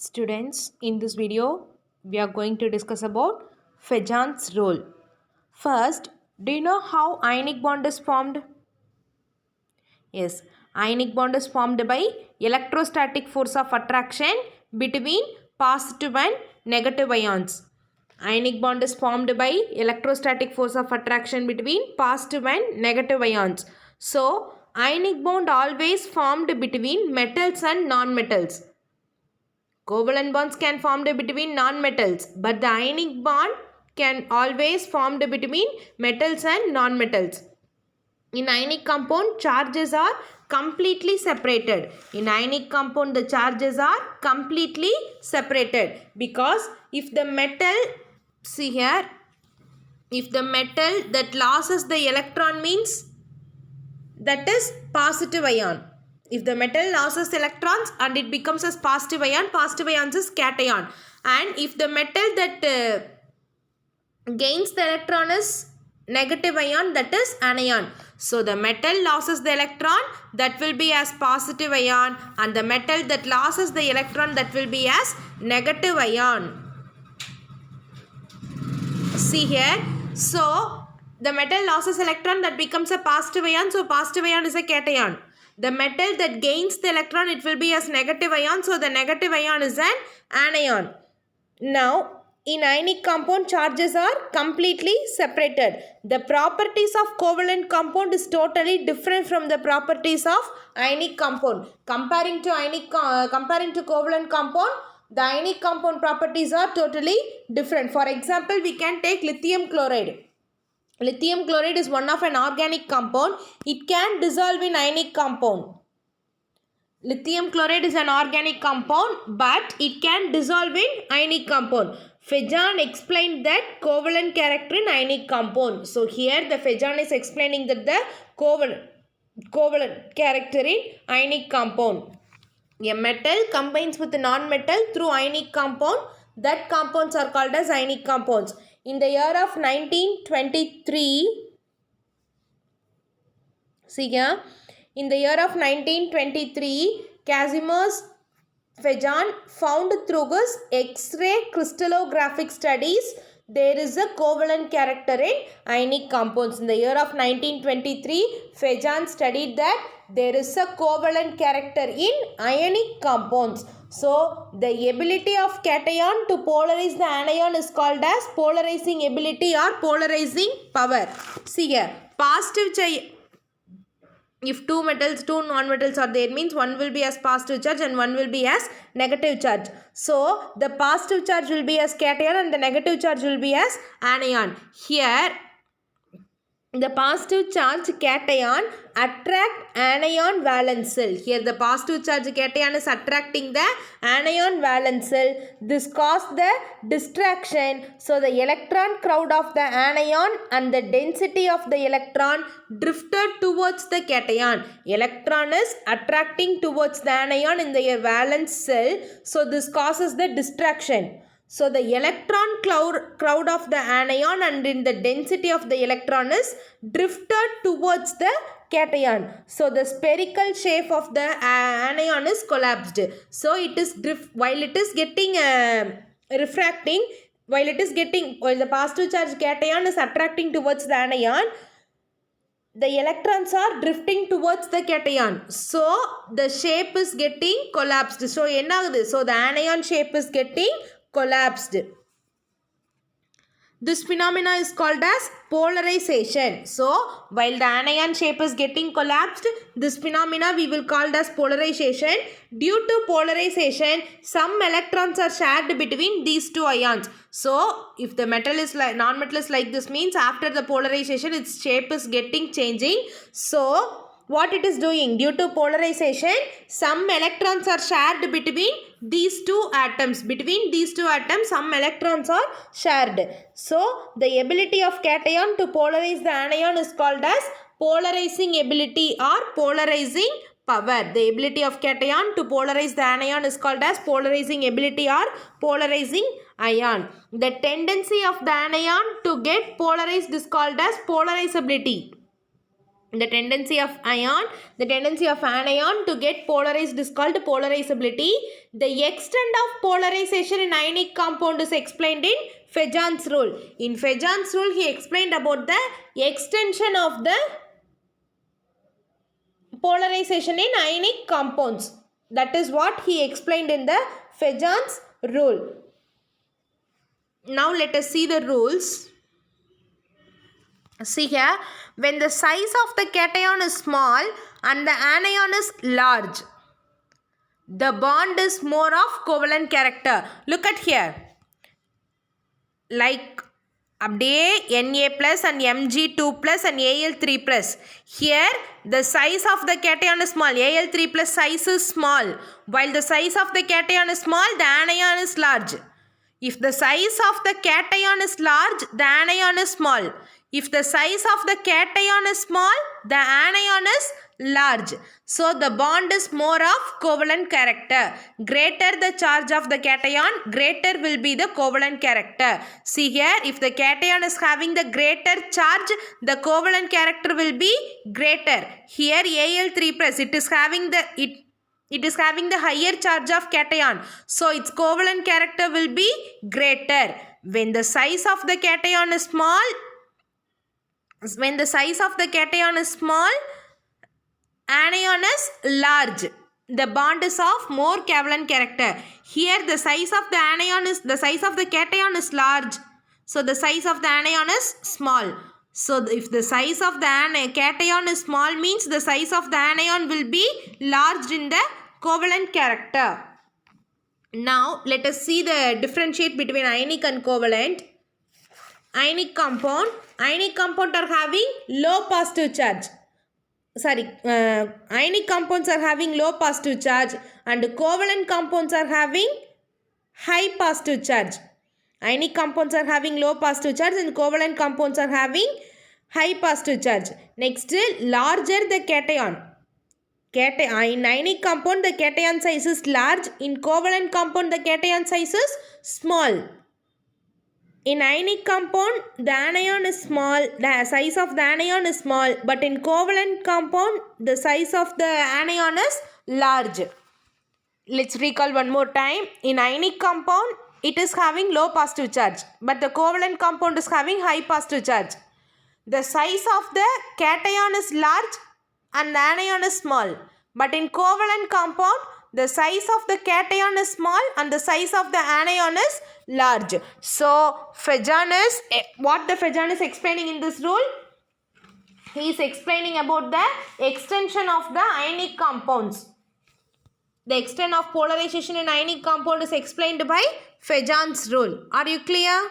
Students, in this video, we are going to discuss about Fejan's role. First, do you know how ionic bond is formed? Yes, ionic bond is formed by electrostatic force of attraction between positive and negative ions. Ionic bond is formed by electrostatic force of attraction between positive and negative ions. So, ionic bond always formed between metals and non-metals. Covalent bonds can formed between non-metals, but the ionic bond can always formed between metals and non-metals. In ionic compound, charges are completely separated. In ionic compound, the charges are completely separated because if the metal, see here, if the metal that loses the electron means that is positive ion. If the metal loses electrons and it becomes as positive ions is cation. And if the metal that gains the electron is negative ion, that is anion. So the metal loses the electron, that will be as positive ion, and the metal that loses the electron, that will be as negative ion. See here. So the metal loses electron, that becomes a positive ion. So positive ion is a cation. The metal that gains the electron, it will be as negative ion. So the negative ion is an anion. Now, in ionic compound, charges are completely separated. The properties of covalent compound is totally different from the properties of ionic compound. Comparing to covalent compound, the ionic compound properties are totally different. For example, we can take lithium chloride. Lithium chloride is one of an organic compound. It can dissolve in ionic compound. Lithium chloride is an organic compound, but it can dissolve in ionic compound. Fejan explained that covalent character in ionic compound. So here the Fejan is explaining that the covalent character in ionic compound. A metal combines with a non-metal through ionic compound. That compounds are called as ionic compounds. In the year of 1923, see here, in the year of 1923, Kazimierz Fejan found through his X-ray crystallographic studies there is a covalent character in ionic compounds. In the year of 1923, Fejan studied that there is a covalent character in ionic compounds. So, the ability of cation to polarize the anion is called as polarizing ability or polarizing power. See here, positive charge. If two non-metals are there, means one will be as positive charge and one will be as negative charge. So, the positive charge will be as cation and the negative charge will be as anion. Here, the positive charge cation attract anion valence cell. Here the positive charge cation is attracting the anion valence cell. This caused the distraction. So the electron crowd of the anion and the density of the electron drifted towards the cation. Electron is attracting towards the anion in the valence cell. So this causes the distraction. So the electron crowd of the anion and in the density of the electron is drifted towards the cation. So the spherical shape of the anion is collapsed. So it is while it is getting refracting, while the positive charge cation is attracting towards the anion, the electrons are drifting towards the cation. So the shape is getting collapsed. So so the anion shape is getting collapsed. This phenomena is called as polarization. So, while the anion shape is getting collapsed, this phenomena we will call as polarization. Due to polarization, some electrons are shared between these two ions. So, if the metal is like non-metal is like this, means after the polarization, its shape is getting changing. So, what it is doing? Due to polarization, some electrons are shared between these two atoms. Between these two atoms, some electrons are shared. So, the ability of cation to polarize the anion is called as polarizing ability or polarizing power. The ability of cation to polarize the anion is called as polarizing ability or polarizing ion. The tendency of the anion to get polarized is called as polarizability. The tendency of anion to get polarized is called polarizability. The extent of polarization in ionic compound is explained in Fejan's rule. In Fejan's rule, he explained about the extension of the polarization in ionic compounds. That is what he explained in the Fejan's rule. Now let us see the rules. See here, when the size of the cation is small and the anion is large, the bond is more of covalent character. Look at here. Like அப்படியே Na plus and Mg2 plus and Al3 plus. Here the size of the cation is small. Al3 plus size is small. While the size of the cation is small, the anion is large. If the size of the cation is large, the anion is small. If the size of the cation is small, the anion is large. So the bond is more of covalent character. Greater the charge of the cation, greater will be the covalent character. See here, if the cation is having the greater charge, the covalent character will be greater. Here Al3 plus, it is having the higher charge of cation. So its covalent character will be greater. When the size of the cation is small, anion is large. The bond is of more covalent character. Here the size of the cation is large. So the size of the anion is small. So if the size of the cation is small, means the size of the anion will be large in the covalent character. Now let us see the differentiate between ionic and covalent. Ionic compound are having low positive charge. Ionic compounds are having low positive charge and covalent compounds are having high positive charge. Ionic compounds are having low positive charge and covalent compounds are having high positive charge. Next, larger the cation. In ionic compound, the cation size is large. In covalent compound, the cation size is small. In ionic compound, the anion is small, the size of the anion is small, but in covalent compound, the size of the anion is large. Let's recall one more time. In ionic compound, it is having low positive charge, but the covalent compound is having high positive charge. The size of the cation is large and the anion is small, but in covalent compound, the size of the cation is small and the size of the anion is large. So, what the Fejan is explaining in this rule? He is explaining about the extension of the ionic compounds. The extent of polarization in ionic compound is explained by Fejan's rule. Are you clear?